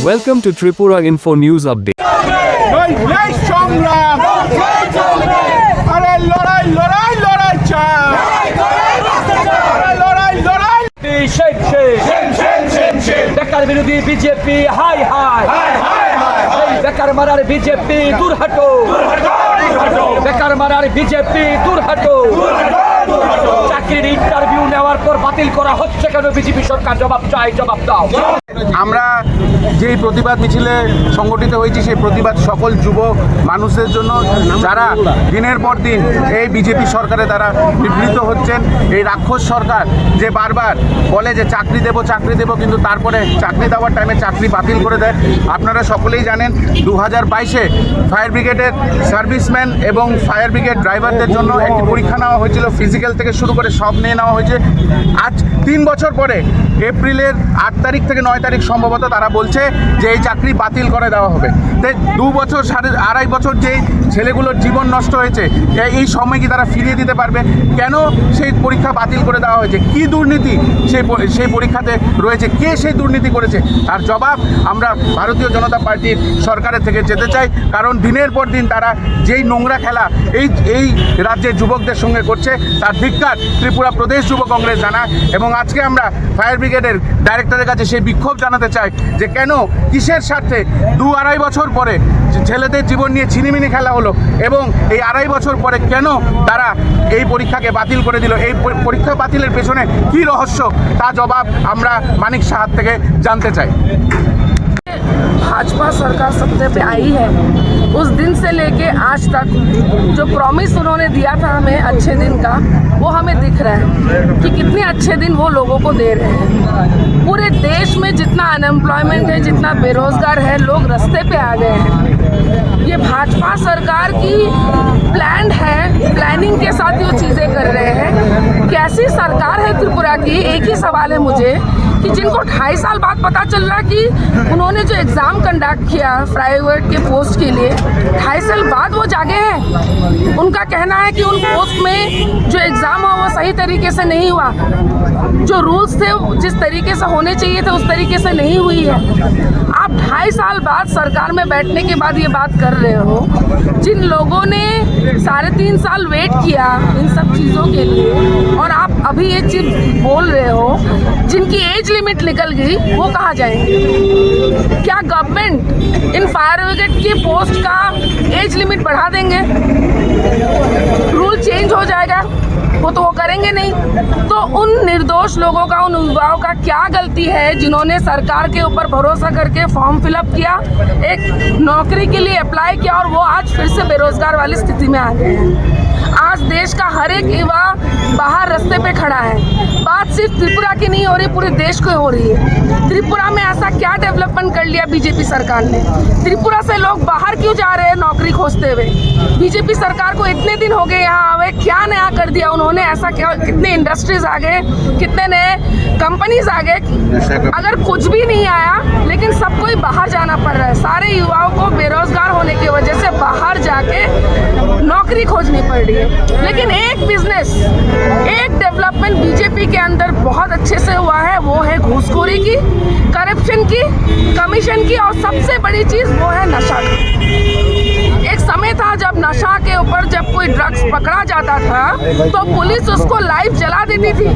Welcome to Tripura Info News Update. বেকার বিরোধী BJP high high বেকার মারার বিজেপি দূর হটো বেকার মারার বিজেপি দূর হটো চাকরির ইন্টারভিউ নেওয়ার পর বাতিল করা হচ্ছে কেন বিজেপি সরকার জবাব চাই, জবাব দাও। আমরা যেই প্রতিবাদ মিছিলে সংগঠিত হয়েছি সেই প্রতিবাদ সকল যুব মানুষদের জন্য যারা দিনের পর দিন এই বিজেপি সরকারে তারা বিবৃত হচ্ছেন। এই রাক্ষস সরকার যে বারবার বলে যে চাকরি দেব কিন্তু তারপরে চাকরি দেওয়ার টাইমে চাকরি বাতিল করে দেয়। আপনারা সকলেই জানেন 2022-এ ফায়ার ব্রিগেডের সার্ভিসম্যান এবং ফায়ার ব্রিগেড ড্রাইভারদের জন্য একটি পরীক্ষা নেওয়া হয়েছিল, ফিজিক্যাল থেকে শুরু করে সব নিয়ে নেওয়া হয়েছে। আজ 3 বছর পরে এপ্রিলের 8 তারিখ থেকে 9 তারিখ সম্ভবত তারা বলছে যে এই চাকরি বাতিল করে দেওয়া হবে। তাই 2 বছর 2.5 বছর যেই ছেলেগুলোর জীবন নষ্ট হয়েছে এই সময় কি তারা ফিরিয়ে দিতে পারবে? কেন সেই পরীক্ষা বাতিল করে দেওয়া হয়েছে? কি দুর্নীতি সেই পরীক্ষাতে রয়েছে? কে সেই দুর্নীতি করেছে? তার জবাব আমরা ভারতীয় জনতা পার্টির সরকারের থেকে যেতে চাই। কারণ দিনের পর দিন তারা যেই নোংরা খেলা এই রাজ্যের যুবকদের সঙ্গে করছে তার ধিক্কার ত্রিপুরা প্রদেশ যুব কংগ্রেস জানায়। এবং আজকে আমরা ফায়ার ব্রিগেডের ডাইরেক্টরের কাছে সেই বিক্ষোভ জানাতে চাই যে কেন, কিসের স্বার্থে 2-2.5 বছর পরে ছেলেদের জীবন নিয়ে ছিনিমিনি খেলা হলো এবং এই 2.5 বছর পরে কেন তারা এই পরীক্ষাকে বাতিল করে দিল? এই পরীক্ষা বাতিলের পেছনে কি রহস্য, তা জবাব আমরা মানিক সাহার থেকে জানতে চাই। भाजपा सरकार सत्ते पे आई है उस दिन से लेके आज तक जो प्रॉमिस उन्होंने दिया था हमें अच्छे दिन का, वो हमें दिख रहा है कि कितने अच्छे दिन वो लोगों को दे रहे हैं। पूरे देश में जितना अनएम्प्लॉयमेंट है, जितना बेरोजगार है, लोग रास्ते पे आ गए हैं। ये भाजपा सरकार की प्लान है, प्लानिंग के साथ ये चीज़ें कर रहे हैं। कैसी सरकार है त्रिपुरा की? एक ही सवाल है मुझे कि जिनको 2.5 साल बाद पता चल रहा कि उन्होंने जो एग्ज़ाम कंडक्ट किया प्राइवेट के पोस्ट के लिए, 2.5 साल बाद वो जागे हैं। उनका कहना है कि उन पोस्ट में जो एग्ज़ाम हुआ वो सही तरीके से नहीं हुआ, जो रूल्स थे जिस तरीके से होने चाहिए थे उस तरीके से नहीं हुई है। आप 2.5 साल बाद सरकार में बैठने के बाद ये बात कर रहे हो। जिन लोगों ने 3.5 साल वेट किया इन सब चीज़ों के लिए और आप अभी ये चीज़ बोल रहे हो, जिनकी एज लिमिट निकल गई वो कहाँ जाएंगे? क्या गवर्नमेंट इन फायर ब्रिगेड की पोस्ट का एज लिमिट बढ़ा देंगे? रूल चेंज हो जाएगा? वो तो वो करेंगे नहीं। तो उन निर्दोष लोगों का, उन युवाओं का क्या गलती है जिन्होंने सरकार के ऊपर भरोसा करके फॉर्म फिलअप किया, एक नौकरी के लिए अप्लाई किया और वो आज फिर से बेरोजगार वाली स्थिति में आ गए हैं। आज देश का हर एक युवा बाहर रास्ते पे खड़ा है। बात सिर्फ त्रिपुरा की नहीं हो रही, पूरे देश को हो रही है। त्रिपुरा में ऐसा क्या डेवलपमेंट कर लिया बीजेपी सरकार ने? त्रिपुरा से लोग बाहर क्यों जा रहे हैं नौकरी खोजते हुए? बीजेपी सरकार को इतने दिन हो गए यहाँ आवे, क्या नया कर दिया उन्होंने? ऐसा क्या? कितने इंडस्ट्रीज आ गए, कितने नए कंपनीज आ गए? अगर कुछ भी नहीं आया लेकिन सबको ही बाहर जाना पड़ रहा है। सारे युवाओं को बेरोजगार होने की वजह से बाहर जाके नौकरी खोजनी पड़ रही है। लेकिन एक बिजनेस, एक डेवलपमेंट बीजेपी के अंदर बहुत अच्छे से हुआ है, वो है घूसखोरी की, करप्शन की, कमीशन की, और सबसे बड़ी चीज़ वो है नशा की। एक समय था जब नशा के ऊपर जब कोई ड्रग्स पकड़ा जाता था तो पुलिस उसको लाइव जला देती थी,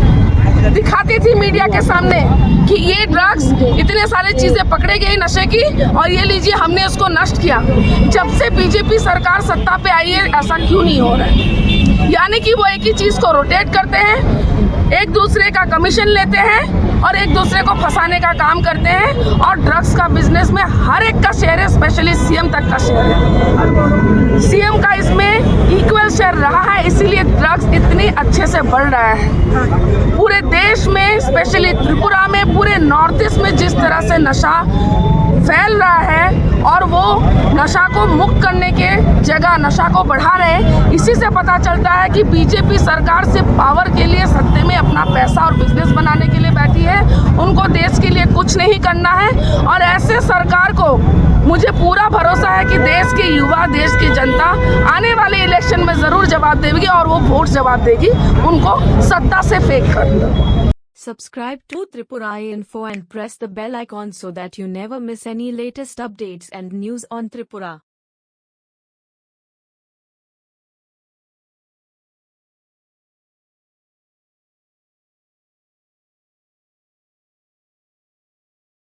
दिखाती थी मीडिया के सामने कि ये ड्रग्स इतने सारे चीज़ें पकड़े गई नशे की और ये लीजिए हमने उसको नष्ट किया। जब से बीजेपी सरकार सत्ता पे आई है ऐसा क्यों नहीं हो रहा है? यानी कि वो एक ही चीज़ को रोटेट करते हैं, एक दूसरे का कमीशन लेते हैं और एक दूसरे को फंसाने का काम करते हैं। और ड्रग्स का बिजनेस में हर एक का शेयर है, स्पेशली सीएम तक का शेयर है। सीएम का इसमें इक्वल शेयर रहा है, इसीलिए ड्रग्स इतनी अच्छे से बढ़ रहा है। पूरे देश में, स्पेशली त्रिपुरा में, पूरे नॉर्थ ईस्ट में जिस तरह से नशा फैल रहा है और वो नशा को मुक्त करने के जगह नशा को बढ़ा रहे हैं, इसी से पता चलता है कि बीजेपी सरकार सिर्फ पावर के लिए सत्ते में अपना पैसा और बिजनेस बनाने के लिए बैठी है। उनको देश के लिए कुछ नहीं करना है। और ऐसे सरकार को मुझे पूरा भरोसा है कि देश के युवा, देश की जनता आने वाले इलेक्शन में ज़रूर जवाब देगी और वो वोट जवाब देगी, उनको सत्ता से फेंक कर। Subscribe to Tripura Info and press the bell icon so that you never miss any latest updates and news on Tripura.